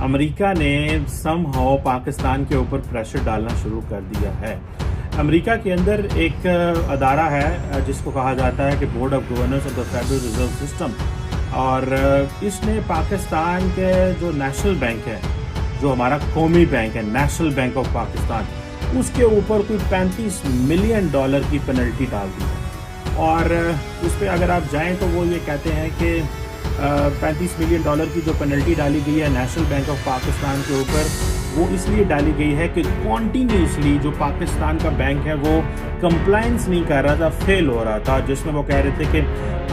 America ने somehow Pakistan के ऊपर प्रेशर डालना शुरू कर दिया है। अमेरिका के अंदर एक अदारा है जिसको कहा जाता है कि board of governors of the federal reserve system, और इसने पाकिस्तान के जो नेशनल बैंक है, जो हमारा कौमी बैंक है नेशनल बैंक ऑफ पाकिस्तान, उसके ऊपर कोई $35 मिलियन की पेनल्टी डाल दी है। और उस पर अगर आप जाएं तो वो ये कहते हैं कि $35 मिलियन की जो पेनल्टी डाली गई है नेशनल बैंक ऑफ पाकिस्तान के ऊपर, वो इसलिए डाली गई है कि कॉन्टीन्यूसली जो पाकिस्तान का बैंक है वो कंप्लायंस नहीं कर रहा था, फेल हो रहा था, जिसमें वो कह रहे थे कि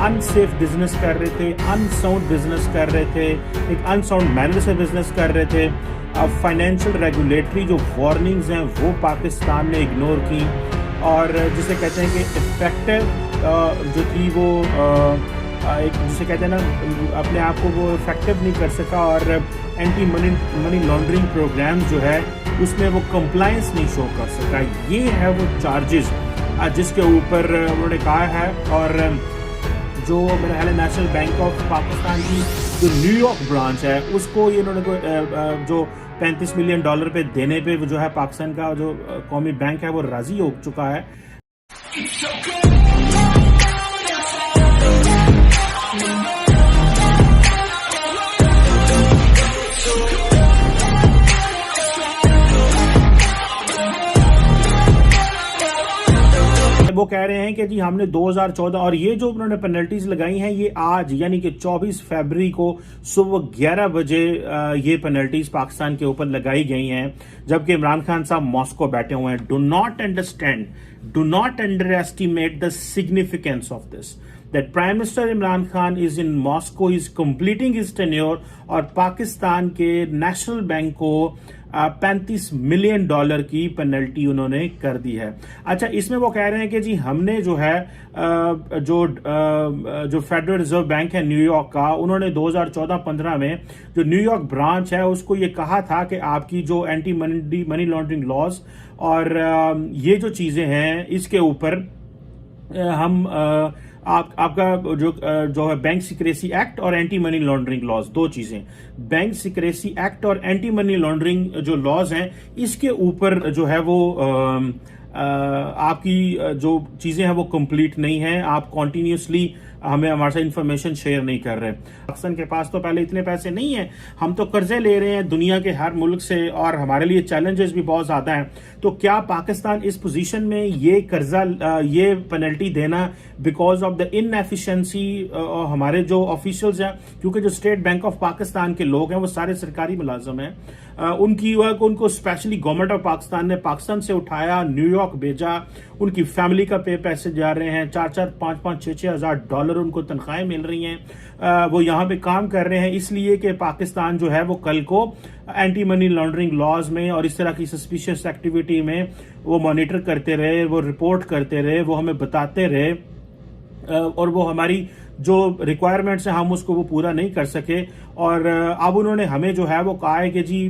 अनसेफ बिजनेस कर रहे थे, अनसाउंड बिजनेस कर रहे थे, एक अनसाउंड मैनर से बिजनेस कर रहे थे। अब फाइनेंशियल रेगुलेटरी जो वार्निंग्स हैं वो पाकिस्तान ने इग्नोर की, और जिसे कहते हैं कि इफेक्टिव जो थी वो एक जिसे कहते हैं ना अपने आप को वो इफेक्टिव नहीं कर सका, और एंटी मनी लॉन्ड्रिंग प्रोग्राम जो है उसमें वो कंप्लायंस नहीं शो कर सका। ये है वो चार्जेस जिसके ऊपर उन्होंने कहा है। और जो मेरा ख्याल है नेशनल बैंक ऑफ पाकिस्तान की जो न्यूयॉर्क ब्रांच है उसको ये उन्होंने जो $35 मिलियन पे देने पे जो है पाकिस्तान का जो कौमी बैंक है वो राजी हो चुका है। वो कह रहे हैं कि जी हमने 2014 और ये जो उन्होंने पेनल्टीज लगाई हैं ये आज यानी कि 24 फरवरी को सुबह 11 बजे ये पेनल्टीज पाकिस्तान के ऊपर लगाई गई हैं, जबकि इमरान खान साहब मॉस्को बैठे हुए हैं। Do not under estimate the significance of this, that Prime Minister Imran Khan is in Moscow, is completing his tenure, और पाकिस्तान के नेशनल बैंक को $35 मिलियन की पेनल्टी उन्होंने कर दी है। अच्छा, इसमें वो कह रहे हैं कि जी हमने जो है जो फेडरल रिजर्व बैंक है न्यूयॉर्क का, उन्होंने 2014-15 में जो न्यूयॉर्क ब्रांच है उसको ये कहा था कि आपकी जो एंटी मनी लॉन्ड्रिंग लॉज और ये जो चीजें हैं इसके ऊपर हम आपका जो है बैंक सिक्रेसी एक्ट और एंटी मनी लॉन्ड्रिंग लॉज, दो चीजें, बैंक सिक्रेसी एक्ट और एंटी मनी लॉन्ड्रिंग जो लॉज हैं इसके ऊपर जो है वो आपकी जो चीजें हैं वो कंप्लीट नहीं है, आप कॉन्टिन्यूसली हमें हमारे साथ इंफॉर्मेशन शेयर नहीं कर रहे। पाकिस्तान के पास तो पहले इतने पैसे नहीं है, हम तो कर्जे ले रहे हैं दुनिया के हर मुल्क से, और हमारे लिए चैलेंजेस भी बहुत ज्यादा हैं। तो क्या पाकिस्तान इस पोजीशन में ये कर्जा ये पेनल्टी देना बिकॉज ऑफ द इनएफिशिएंसी हमारे जो ऑफिशियल्स हैं, क्योंकि जो स्टेट बैंक ऑफ पाकिस्तान के लोग हैं वो सारे सरकारी मुलाजिम हैं, उनकी वर्क उनको स्पेशली गवर्नमेंट ऑफ पाकिस्तान ने पाकिस्तान से उठाया, न्यूयॉर्क भेजा, उनकी फैमिली का पैसे जा रहे हैं, 4-4, 5-5, $6-6 हज़ार उनको तनख्वाहें मिल रही हैं, वो यहाँ पे काम कर रहे हैं इसलिए कि पाकिस्तान जो है वो कल को एंटी मनी लॉन्ड्रिंग लॉज में और इस तरह की सस्पिशियस एक्टिविटी में वो मॉनिटर करते रहे, वो रिपोर्ट करते रहे, वो हमें बताते रहे, और वो हमारी जो रिक्वायरमेंट्स हैं हम उसको वो पूरा नहीं कर सके। और अब उन्होंने हमें जो है वो कहा है कि जी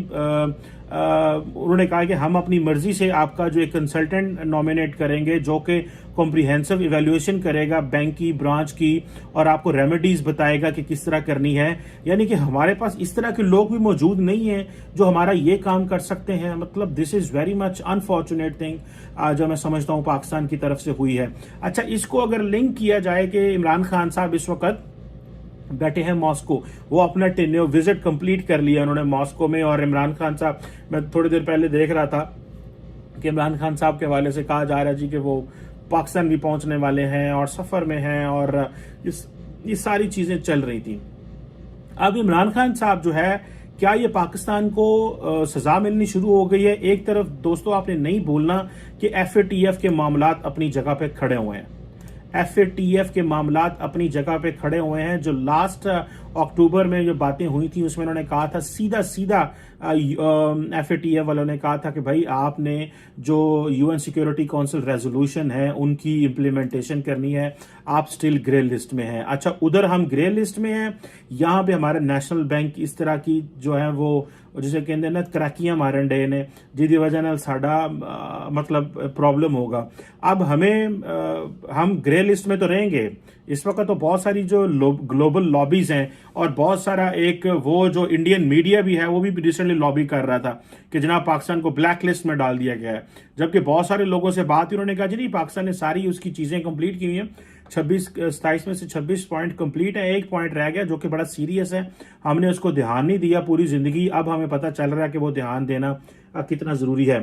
उन्होंने कहा कि हम अपनी मर्जी से आपका जो एक कंसल्टेंट नॉमिनेट करेंगे जो कि कॉम्प्रिहेंसिव इवैल्यूएशन करेगा बैंक की ब्रांच की और आपको रेमेडीज बताएगा कि किस तरह करनी है। यानी कि हमारे पास इस तरह के लोग भी मौजूद नहीं है जो हमारा ये काम कर सकते हैं। मतलब this is very much unfortunate thing जो मैं समझता हूँ पाकिस्तान की तरफ से हुई है। अच्छा, इसको अगर लिंक किया जाए कि इमरान खान साहब इस वक्त बैठे हैं मॉस्को, वो अपना टेन्योर विजिट कंप्लीट कर लिया उन्होंने मॉस्को में, और इमरान खान साहब, मैं थोड़ी देर पहले देख रहा था कि इमरान खान साहब के हवाले से कहा जा रहा है जी कि वो पाकिस्तान भी पहुंचने वाले हैं और सफर में हैं, और ये सारी चीजें चल रही थी। अब इमरान खान साहब जो है, क्या ये पाकिस्तान को सजा मिलनी शुरू हो गई है? एक तरफ दोस्तों आपने नहीं भूलना कि FATF के मामलात अपनी जगह पे खड़े हुए हैं, FATF के मामलात अपनी जगह पे खड़े हुए हैं। जो लास्ट अक्टूबर में जो बातें हुई थी उसमें उन्होंने कहा था सीधा FATF वालों ने कहा था कि भाई आपने जो UN सिक्योरिटी काउंसिल रेजोल्यूशन है उनकी इम्प्लीमेंटेशन करनी है, आप स्टिल ग्रे लिस्ट में हैं। अच्छा, उधर हम ग्रे लिस्ट में हैं, यहाँ पे हमारा नेशनल बैंक इस तरह की जो है वो जिसे कहते हैं ना कराकियां मारन डे ने, जिसकी वजह नाल साडा मतलब प्रॉब्लम होगा। अब हम ग्रे लिस्ट में तो रहेंगे, इस वक्त तो बहुत सारी जो ग्लोबल लॉबीज हैं और बहुत सारा एक वो जो इंडियन मीडिया भी है वो भी रिसेंटली लॉबी कर रहा था कि जनाब पाकिस्तान को ब्लैक लिस्ट में डाल दिया गया है, जबकि बहुत सारे लोगों से बात उन्होंने कहा जी नहीं, पाकिस्तान ने सारी उसकी चीजें कंप्लीट की हुई हैं, 27 में से 26 पॉइंट कंप्लीट है, एक पॉइंट रह गया जो कि बड़ा सीरियस है, हमने उसको ध्यान नहीं दिया पूरी जिंदगी, अब हमें पता चल रहा है कि वो ध्यान देना कितना जरूरी है।